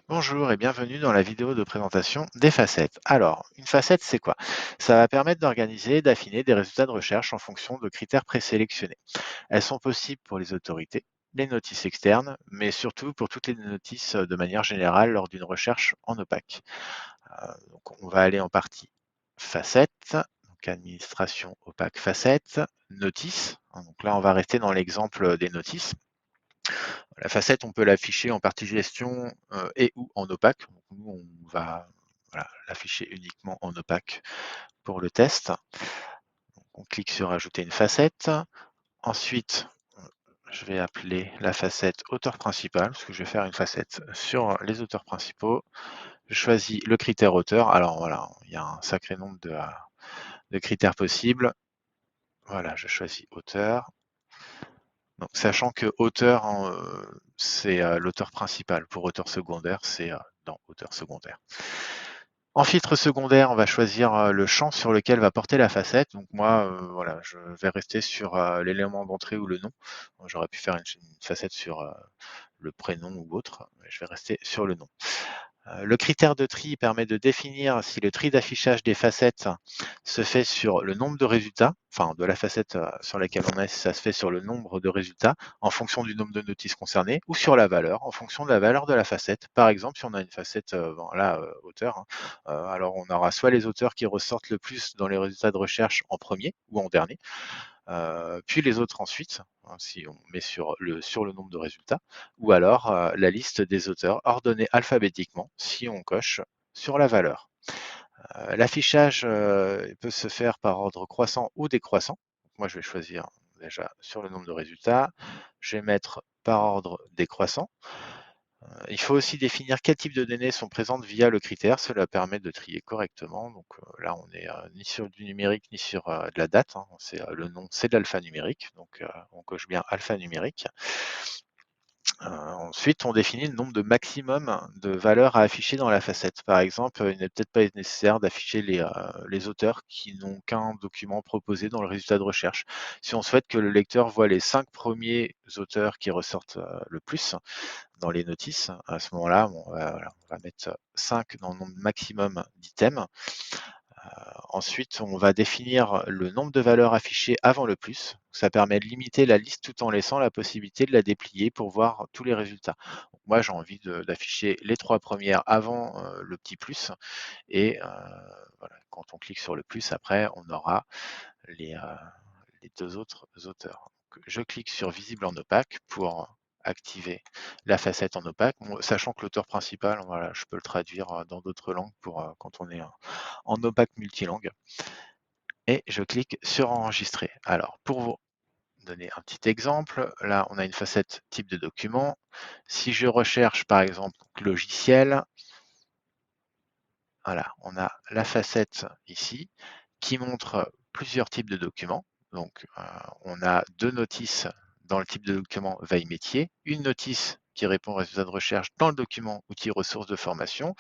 Bonjour et bienvenue dans la vidéo de présentation des facettes. Alors, une facette, c'est quoi? Ça va permettre d'organiser et d'affiner des résultats de recherche en fonction de critères présélectionnés. Elles sont possibles pour les autorités, les notices externes, mais surtout pour toutes les notices de manière générale lors d'une recherche en opaque. Donc, on va aller en partie facettes, donc administration opaque facette, notice. Donc là, on va rester dans l'exemple des notices. La facette, on peut l'afficher en partie gestion et ou en opaque. Donc, nous, on va voilà, l'afficher uniquement en opaque pour le test. Donc, on clique sur ajouter une facette. Ensuite, je vais appeler la facette auteur principal, parce que je vais faire une facette sur les auteurs principaux. Je choisis le critère auteur. Alors voilà, il y a un sacré nombre de critères possibles. Voilà, je choisis auteur. Donc, sachant que auteur, hein, c'est l'auteur principal. Pour auteur secondaire, c'est dans auteur secondaire. En filtre secondaire, on va choisir le champ sur lequel va porter la facette. Donc moi, voilà, je vais rester sur l'élément d'entrée ou le nom. J'aurais pu faire une facette sur le prénom ou autre, mais je vais rester sur le nom. Le critère de tri permet de définir si le tri d'affichage des facettes se fait sur le nombre de résultats, enfin de la facette sur laquelle on est, si ça se fait sur le nombre de résultats en fonction du nombre de notices concernées, ou sur la valeur, en fonction de la valeur de la facette. Par exemple, si on a une facette, auteur, hein, alors on aura soit les auteurs qui ressortent le plus dans les résultats de recherche en premier ou en dernier, puis les autres ensuite, hein, si on met sur le nombre de résultats, ou alors la liste des auteurs ordonnée alphabétiquement si on coche sur la valeur. L'affichage peut se faire par ordre croissant ou décroissant. Moi, je vais choisir déjà sur le nombre de résultats. Je vais mettre par ordre décroissant. Il faut aussi définir quel type de données sont présentes via le critère. Cela permet de trier correctement. Donc là, on n'est ni sur du numérique ni sur de la date, hein. C'est le nom, c'est de l'alphanumérique. Donc on coche bien alphanumérique. Ensuite, on définit le nombre de maximum de valeurs à afficher dans la facette. Par exemple, il n'est peut-être pas nécessaire d'afficher les auteurs qui n'ont qu'un document proposé dans le résultat de recherche. Si on souhaite que le lecteur voit les 5 premiers auteurs qui ressortent le plus, dans les notices. À ce moment-là, voilà, on va mettre 5 dans le nombre maximum d'items. Ensuite, on va définir le nombre de valeurs affichées avant le plus. Ça permet de limiter la liste tout en laissant la possibilité de la déplier pour voir tous les résultats. Donc moi, j'ai envie d'afficher les 3 premières avant le petit plus. Et voilà, quand on clique sur le plus, après, on aura les, euh, les 2 autres auteurs. Donc, je clique sur visible en opaque pour activer la facette en opaque, sachant que l'auteur principal, voilà, je peux le traduire dans d'autres langues pour quand on est en opaque multilangue. Et je clique sur enregistrer. Alors, pour vous donner un petit exemple, là, on a une facette type de document. Si je recherche, par exemple, logiciel, voilà, on a la facette ici qui montre plusieurs types de documents. Donc, on a 2 notices dans le type de document veille métier, une notice qui répond aux résultats de recherche dans le document outil ressources de formation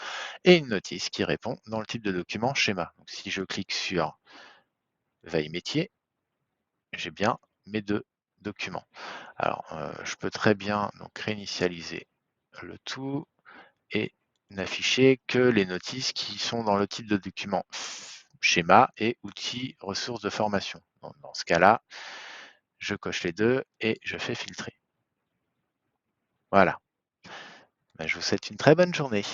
et une notice qui répond dans le type de document schéma. Donc, si je clique sur veille métier, j'ai bien mes 2 documents. Alors, je peux très bien donc réinitialiser le tout et n'afficher que les notices qui sont dans le type de document schéma et outils ressources de formation. Dans ce cas-là, je coche les deux et je fais filtrer. Voilà. Ben, je vous souhaite une très bonne journée.